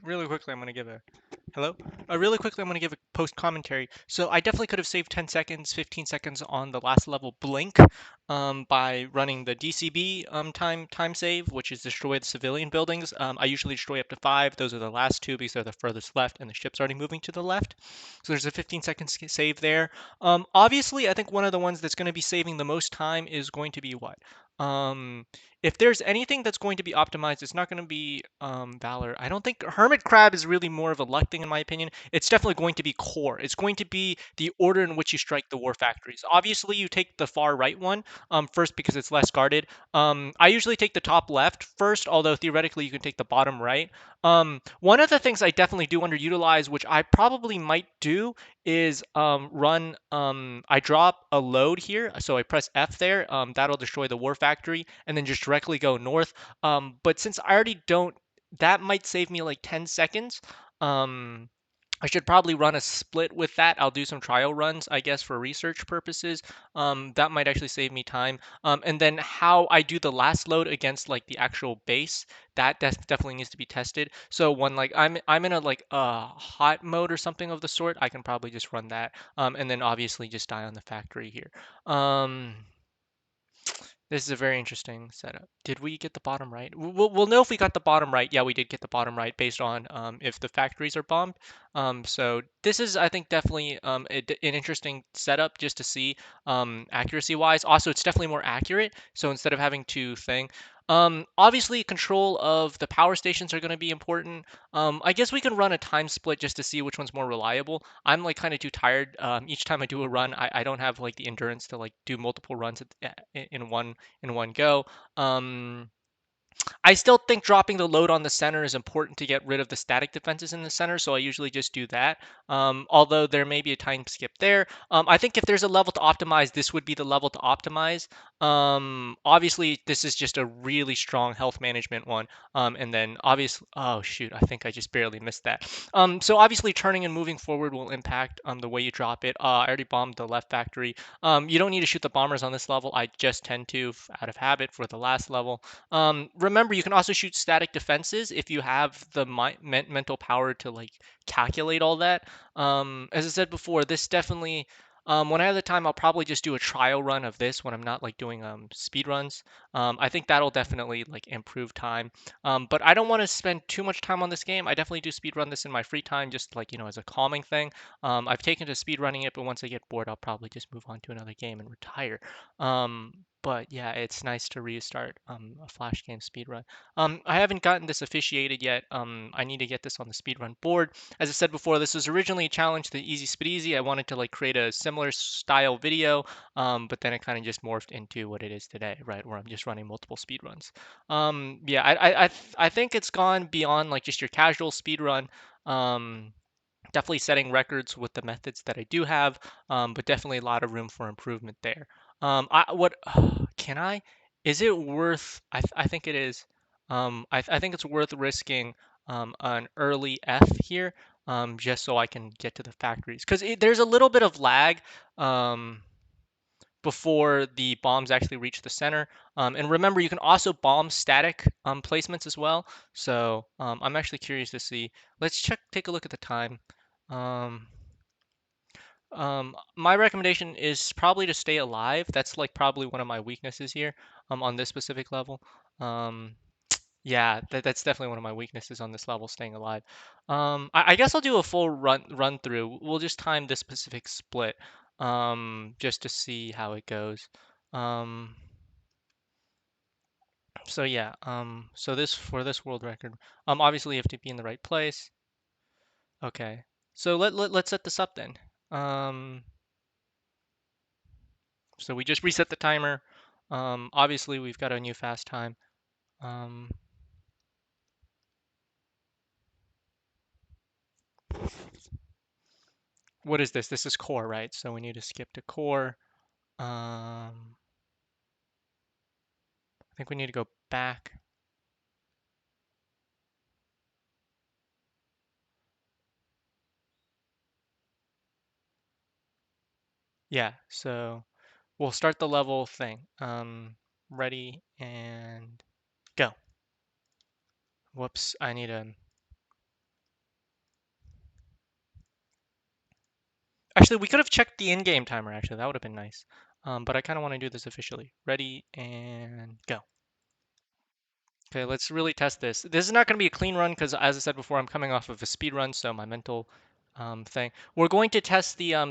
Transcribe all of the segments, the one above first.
Really quickly, I'm going to give a hello. Really quickly, I'm going to give a post commentary. So I definitely could have saved 10 seconds, 15 seconds on the last level blink by running the DCB time save, which is destroy the civilian buildings. I usually destroy up to 5. Those are the last two because they're the furthest left, and the ship's already moving to the left. So there's a 15-second save there. Obviously, I think one of the ones that's going to be saving the most time is going to be what? Um, if there's anything that's going to be optimized, it's not going to be Valor. I don't think Hermit Crab is really more of a luck thing in my opinion. It's definitely going to be core. It's going to be the order in which you strike the war factories. Obviously, you take the far right one first because it's less guarded. I usually take the top left first, although theoretically you can take the bottom right. One of the things I definitely do underutilize, which I probably might do, is run. I drop a load here, so I press F there. That'll destroy the war factory, and then just directly go north. But since I already don't, that might save me like 10 seconds. Um, I should probably run a split with that. I'll do some trial runs, I guess, for research purposes. That might actually save me time. And then how I do the last load against like the actual base, that definitely needs to be tested. So when like I'm in a like a hot mode or something of the sort, I can probably just run that. And then obviously just die on the factory here. Um, this is a very interesting setup. Did we get the bottom right? We'll know if we got the bottom right. Yeah, we did get the bottom right based on if the factories are bombed. So this is, I think, definitely an interesting setup just to see accuracy wise. Also, it's definitely more accurate. So instead of having to thing, obviously control of the power stations are going to be important. I guess we can run a time split just to see which one's more reliable. I'm like kind of too tired. Each time I do a run, I don't have like the endurance to like do multiple runs in one go. Um, I still think dropping the load on the center is important to get rid of the static defenses in the center, so I usually just do that. Although there may be a time skip there. I think if there's a level to optimize, this would be the level to optimize. Obviously, this is just a really strong health management one. And then obviously, oh shoot, I think I just barely missed that. So obviously, turning and moving forward will impact the way you drop it. I already bombed the left factory. You don't need to shoot the bombers on this level. I just tend to, out of habit, for the last level. Remember, you can also shoot static defenses if you have the mental power to like calculate all that. As I said before, this definitely. When I have the time, I'll probably just do a trial run of this when I'm not like doing speed runs. I think that'll definitely like improve time. But I don't want to spend too much time on this game. I definitely do speed run this in my free time, just like as a calming thing. I've taken to speed running it, but once I get bored, I'll probably just move on to another game and retire. But yeah, it's nice to restart a Flash game speedrun. I haven't gotten this officiated yet. I need to get this on the speedrun board. As I said before, this was originally a challenge to Easy Speed Easy. I wanted to like create a similar style video, but then it kind of just morphed into what it is today, right? Where I'm just running multiple speedruns. Yeah, I think it's gone beyond like just your casual speedrun. Um, Definitely setting records with the methods that I do have, but definitely a lot of room for improvement there. I what can I? Is it worth? I think it is. I think it's worth risking an early F here, just so I can get to the factories because there's a little bit of lag. Um, before the bombs actually reach the center. And remember, you can also bomb static placements as well. So I'm actually curious to see. Let's take a look at the time. Um, my recommendation is probably to stay alive. That's like probably one of my weaknesses here on this specific level. Um, yeah, that's definitely one of my weaknesses on this level, staying alive. I guess I'll do a full run through. We'll just time this specific split, just to see how it goes. Um, so yeah, so this for this world record, obviously you have to be in the right place. Okay, so let's set this up then. Um, so we just reset the timer. Obviously we've got a new fast time. Um, what is this? This is core, right? So we need to skip to core. I think we need to go back. Yeah, so we'll start the level thing. Ready and go. Whoops, I need a Actually, we could have checked the in-game timer, actually. That would have been nice. But I kind of want to do this officially. Ready and go. Okay, let's really test this. This is not going to be a clean run because, as I said before, I'm coming off of a speed run, so my mental thing. We're going to test the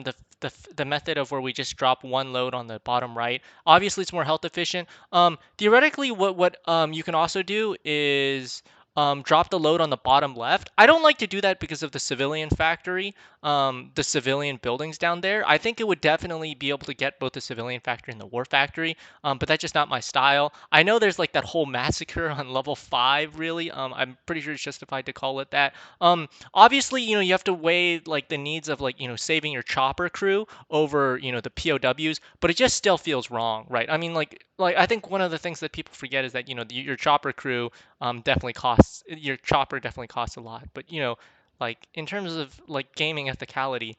method of where we just drop one load on the bottom right. Obviously, it's more health efficient. Theoretically, what you can also do is drop the load on the bottom left. I don't like to do that because of the civilian factory, the civilian buildings down there. I think it would definitely be able to get both the civilian factory and the war factory, but that's just not my style. I know there's like that whole massacre on level 5, really. I'm pretty sure it's justified to call it that. Obviously, you have to weigh like the needs of like, saving your chopper crew over, the POWs, but it just still feels wrong, right? I mean, like I think one of the things that people forget is that, your chopper crew definitely costs, your chopper definitely costs a lot, but like in terms of like gaming ethicality,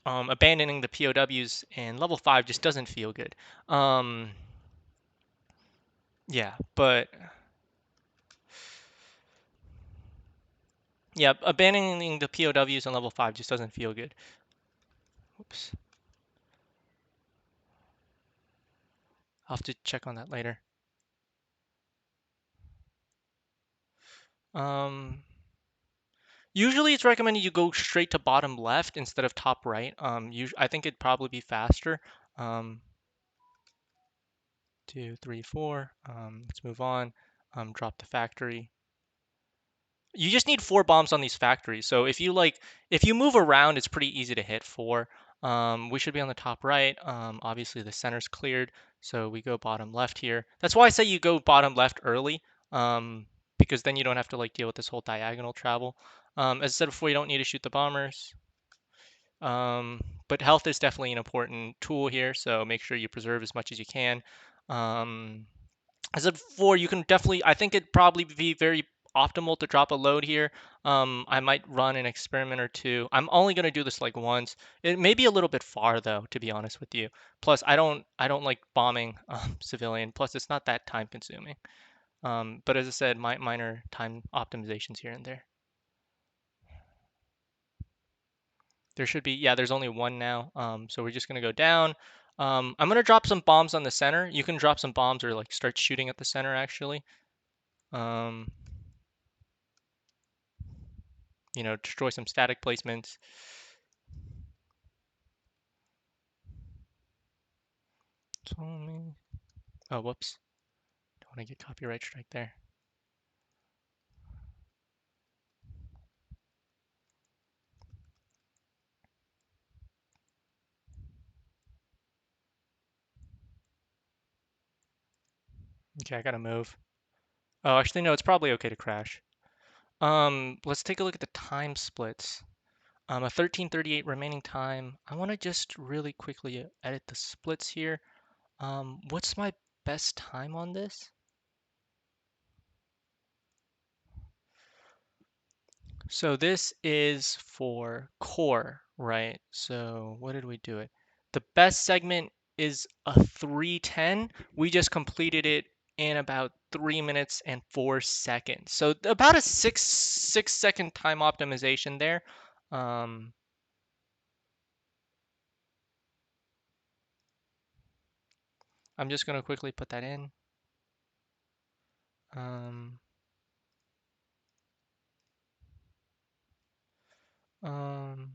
abandoning the POWs in level 5 just doesn't feel good. Um, yeah, but yeah, abandoning the POWs on level 5 just doesn't feel good. Oops. I'll have to check on that later. Um, Usually it's recommended you go straight to bottom left instead of top right. I think it'd probably be faster. Um, 2, 3, 4. Let's move on. Drop the factory. You just need 4 bombs on these factories. So if you move around, it's pretty easy to hit 4. We should be on the top right. Obviously the center's cleared, so we go bottom left here. That's why I say you go bottom left early, because then you don't have to like deal with this whole diagonal travel. As I said before, you don't need to shoot the bombers. But health is definitely an important tool here, so make sure you preserve as much as you can. Um, I said before, you can definitely, I think it'd probably be very optimal to drop a load here. I might run an experiment or two. I'm only going to do this like once. It may be a little bit far though, to be honest with you. Plus, I don't like bombing civilian. Plus, it's not that time consuming. But as I said, minor time optimizations here and there. There should be, yeah, there's only one now. So we're just going to go down. I'm going to drop some bombs on the center. You can drop some bombs or like start shooting at the center actually. Um, destroy some static placements. Oh, whoops. Don't want to get copyright strike there. Okay, I gotta move. Oh, actually, no, it's probably okay to crash. Let's take a look at the time splits. A 13:38 remaining time. I want to just really quickly edit the splits here. What's my best time on this? So this is for core, right? So what did we do it? The best segment is a 3:10. We just completed it in about 3 minutes and 4 seconds. So about a 6 second time optimization there. Um, I'm just gonna quickly put that in. Um, um,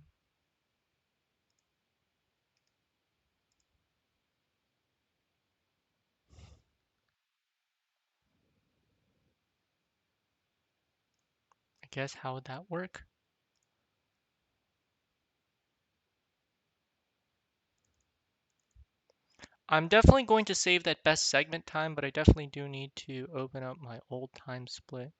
I guess how would that work? I'm definitely going to save that best segment time, but I definitely do need to open up my old time split.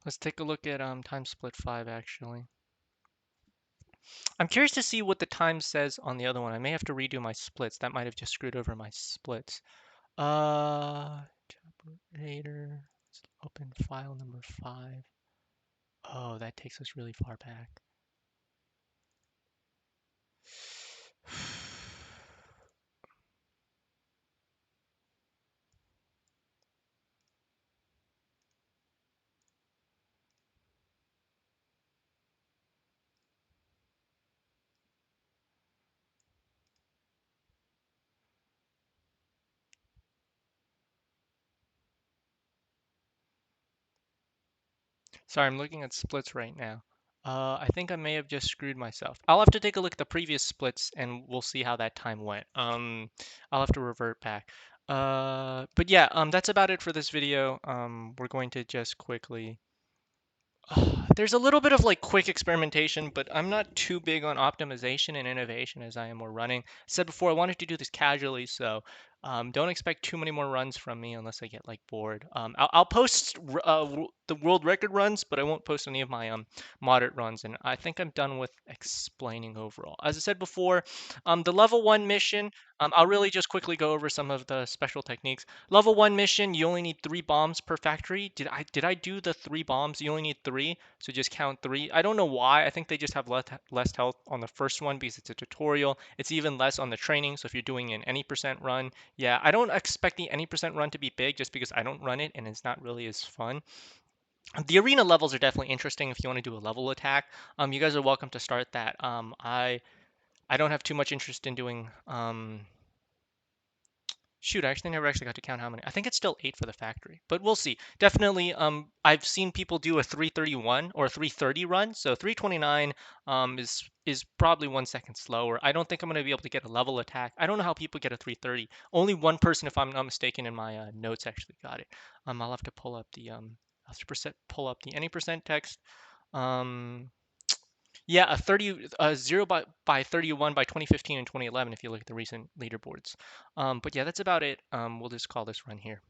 Let's take a look at time split 5 actually. I'm curious to see what the time says on the other one. I may have to redo my splits. That might have just screwed over my splits. Generator. Let's open file number 5. Oh, that takes us really far back. Sorry, I'm looking at splits right now. I think I may have just screwed myself. I'll have to take a look at the previous splits and we'll see how that time went. I'll have to revert back. But yeah, that's about it for this video. We're going to just quickly there's a little bit of like quick experimentation, but I'm not too big on optimization and innovation as I am more running. I said before, I wanted to do this casually, so don't expect too many more runs from me unless I get like bored. I'll post the world record runs, but I won't post any of my moderate runs. And I think I'm done with explaining overall. As I said before, the level one mission, I'll really just quickly go over some of the special techniques. Level one mission, you only need 3 bombs per factory. Did I do the 3 bombs? You only need 3, so just count 3. I don't know why. I think they just have less health on the first one because it's a tutorial. It's even less on the training. So if you're doing an any percent run, yeah, I don't expect the any percent run to be big just because I don't run it and it's not really as fun. The arena levels are definitely interesting if you want to do a level attack. You guys are welcome to start that. I don't have too much interest in doing Shoot, I actually never actually got to count how many. I think it's still 8 for the factory, but we'll see. Definitely, I've seen people do a 331 or a 330 run, so 329 is probably 1 second slower. I don't think I'm going to be able to get a level attack. I don't know how people get a 330. Only one person, if I'm not mistaken, in my notes actually got it. I'll have to pull up the I'll have to pull up the any percent text. Um, yeah, a 0 by 31 by 2015 and 2011 if you look at the recent leaderboards. But yeah, that's about it. We'll just call this run here.